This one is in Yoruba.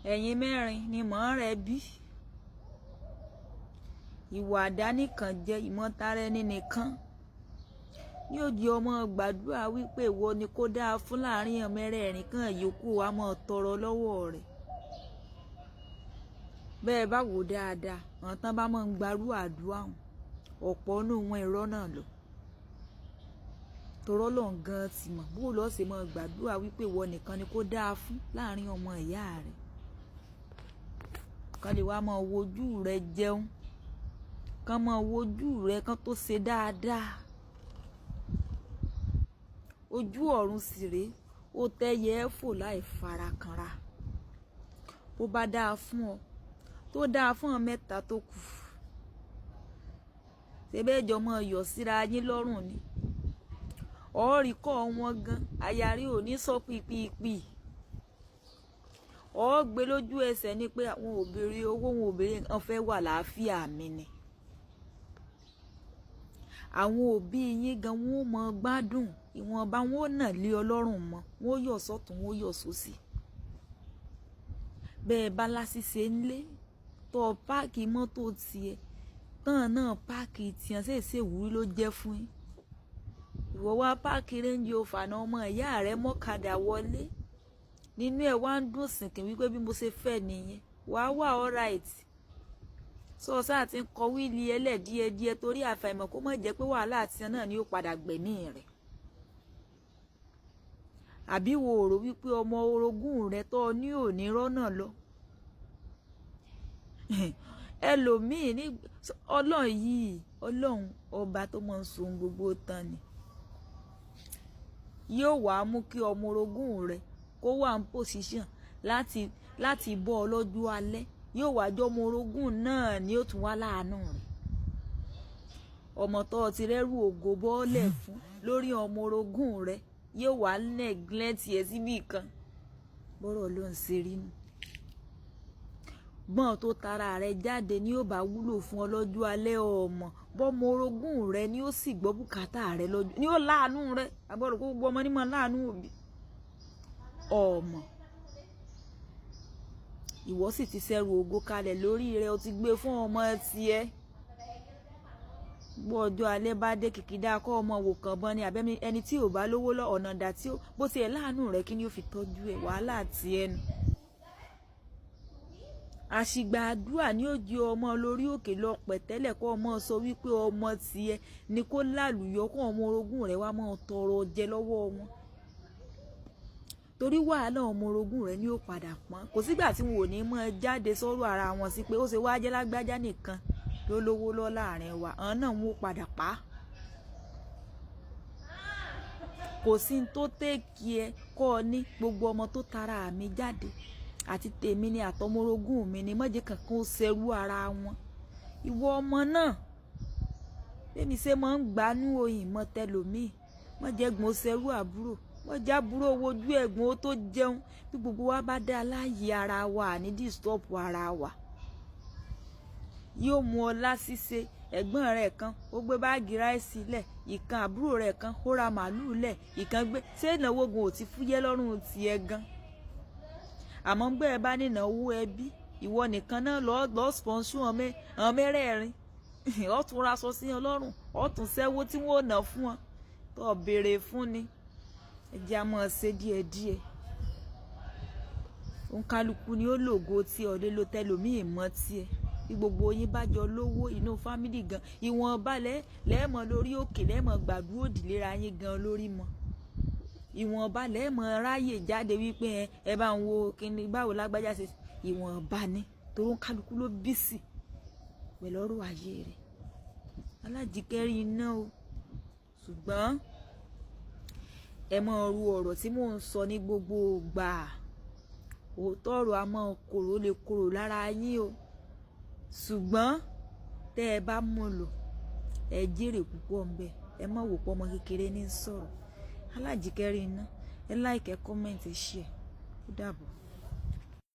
ẹ̀yin mẹ́rin ni mọ̀ rẹ̀ bí. Ìwà àdánìkan jẹ́ ìmọ̀tara ẹni nìkan ní òjì ọmọ gbàdúrà wípé ìwọ ni kó dáa fún láàrin mẹ́rẹ̀ẹ̀rin kan yòókù wa mọ̀ tọrọ lọ́wọ́ rẹ̀. Bẹ́ẹ̀ bá wò dáadáa àwọn tán bá máa ń gbarú àdúrà ọ̀pọ̀ nínú wọn irọ́ náà lọ. Torọ́ lọ́n gan ti mọ̀ bó lọ́ọ́ ṣe máa gbàdúrà wípé ìwọ nìkan ni kó dáa fún láàrin ọmọ ìyá rẹ̀. Kan lè wá máa wojú rẹ jẹun, kan máa wojú rẹ kan tó ṣe dáadáa. Ojú ọ̀run sì rèé ó tẹ́yẹ fò láì farakanra. Bó bá dáa fún ọ tó dáa fún ọ mẹ́ta tó kù, ṣebẹ́jọ mọ yọ̀ síra yín lọ́rùn ni. Ọ̀ọ́rì kọ́ wọn gan ayarí ò ní sọ pípípí. Ọ̀ gbé lójú ẹsẹ̀ ni pé àwọn òbèrè owó wọn òbèrè nǹkan fẹ́ wà láàfíà mi ni. Àwọn òbí yín gan wọn ò mọ gbádùn ìwọ̀nba wọn ò nà lé Ọlọ́run mọ́ wọn ò yọ̀ sọ́tún wọn ò yọ̀ sósì. Bẹ́ẹ̀ bá lásìsẹ́ ńlé tó páàkì mọ́tò tiẹ̀ tán náà páàkì tiẹ̀ ṣèṣe ìwúrí ló jẹ́ fún yín. Ìwọ wá páàkì Range Rover náà ọmọ ìyá rẹ mọ́kadà wọlé nínú ẹ̀ wá ń dùn sìnkìn wípé bí mo ṣe fẹ́ nìyẹn wàá wà alright. Sọ sáà ti ń kọ wíìlì ẹlẹ́díẹ̀díẹ̀ torí àfàìmọ̀ kó má jẹ́ pé wàhálà àti náà ni ó padà gbẹ̀mí rẹ̀. Àbí wo rò wípé ọmọ orogún rẹ tó ní òní rọ́nà lọ. Ẹlòmíì ní Ọlọ́run yìí Ọlọ́run ọba tó máa ń so ohun gbogbo tán ni. Yóò wá mú kí ọmọ orogún rẹ kó wà ní position láti bọ́ ọ lọ́jọ́ alẹ́. Yóò wá jọ ọmọ orogún náà ni ó tún wá láàánú rẹ̀. Ọmọ tó ti rẹ́rù ògo bọ́ọ̀lẹ̀ fún lórí ọmọ orogún rẹ̀ yóò wá neglect ẹ̀ síbì kan. Bọ́rọ̀ ló ń ṣe rí nù. Gbọ́n tó tara rẹ̀ jáde ni ó bá wúlò fún ọ lọ́jọ́ alẹ́ ọmọ. Bọ́mọ orogún rẹ̀ ni ó sì gbọ́ bùkátà rẹ̀ lọ́jọ́ ni ó láàánú rẹ̀. Àbọ̀rọ̀ kó gbọ́ ọmọ ní mọ̀ láàánú òbí. Ọmọ. Ìwọ sì ti ṣẹ́rù ògo kalẹ̀ lórí rẹ̀ o ti gbé fún ọmọ tiẹ̀. Bó ọjọ́ alẹ́ bá dé kìkìdá kọ́ ọmọ wò kàn bọ́n ni àbẹ́mi ẹni tí ò bá lówó lọ ọ̀nà dà tí ó bó ti ẹ̀ láàánú rẹ̀ kí ni ó fi tọ́jú ẹ̀ wàhálà àti ẹnu. Àṣìgbà àdúrà ni ó di ọmọ lórí òkè lọ pẹ̀tẹ́lẹ̀ kọ́ ọmọ sọ wípé ọmọ tiẹ̀ ni kó lálùyọ kó ọmọ orogún rẹ̀ wá máa tọrọ jẹ lọ́wọ́ wọn. Torí wàhálà ọmọ orogún rẹ̀ ni ó padà pọ́n. Kò sígbà tí wọn ò ní mọ jáde sọ́rọ̀ ara wọn sí pé ó ṣe wá jẹ́ lágbájá nìkan ló lówó lọ láàrin wa àwọn náà wọn ó padà pa á. Kò sí ní tó tèkì ẹ kọ́ ọ ní gbogbo ọmọ tó tara mi jáde àti tèmi ni àtọmọ orogún mi ni mọ́jẹ́ kankan ó ṣerú ara wọn. Ìwọ ọmọ náà bẹ́ẹ̀ni ṣe máa ń gbanú oyin mọ́ tẹlòmíì mọ́jẹ́ gbọ́n ó ṣerú àbúrò mọ́jẹ́ àbúrò wojú ẹ̀gbọ́n ó tó jẹun bí gbogbo wa bá dá láàyè ara wa ní disturb ara wa. Yóò mú ọ lásìse ẹ̀gbọ́n rẹ̀ kan ó gbé báàgì ráìsì lẹ̀ ìkan àbúrò rẹ̀ kan ó ra màálùú lẹ̀ ìkan gbé ṣé ìnáwó gan ò ti fúyẹ́ lọ́rùn tiẹ̀ gan. Àmọ́ gbé ẹ bá nínáwó ẹbí ìwọ nìkan náà lọ sponsor àwọn mẹ́rẹ̀ẹ̀rin ó tún ra aṣọ sí Ọlọ́run ó tún ṣẹ́wó tí wọ́n ò ná fún ọ tó béèrè fún ni. Ẹ jẹ́ a máa ṣe díẹ̀díẹ̀. Òǹkálukú ni ó lògo tí ọ̀lẹ́ ló tẹlòmíì mọ́ tiẹ̀. Bí gbogbo yín bá jọ lówó inú fámìlì gan ìwọ̀nba lẹ́ẹ̀mọ́ lórí òkè lẹ́ẹ̀mọ́ gbàdúrò òdìlera yín gan lórí mọ́. Ìwọ̀nba lẹ́ẹ̀mọ́ ráyè jáde wípé ẹ bá ń wo kíni báwo lágbájá ṣe ìwọ̀nba ni torí kálukú ló bísì pẹ̀lú ọ̀rọ̀ ayé rẹ̀. Alájíkẹ́rí iná o ṣùgbọ́n ẹ mọ ru ọ̀rọ̀ tí mò ń sọ ní gbogbo ìgbà òótọ́ ọ̀rọ̀ a mọ kòrò lè kòrò lára yín o ṣùgbọ́n tẹ́ ẹ bá mú lò ẹ jèrè púpọ̀ ń bẹ ẹ má wò pọ̀ ọmọ kékeré ní sọ̀rọ̀. Alájíkẹ́rí iná ẹ like ẹ comment ẹ share ó dàbọ̀.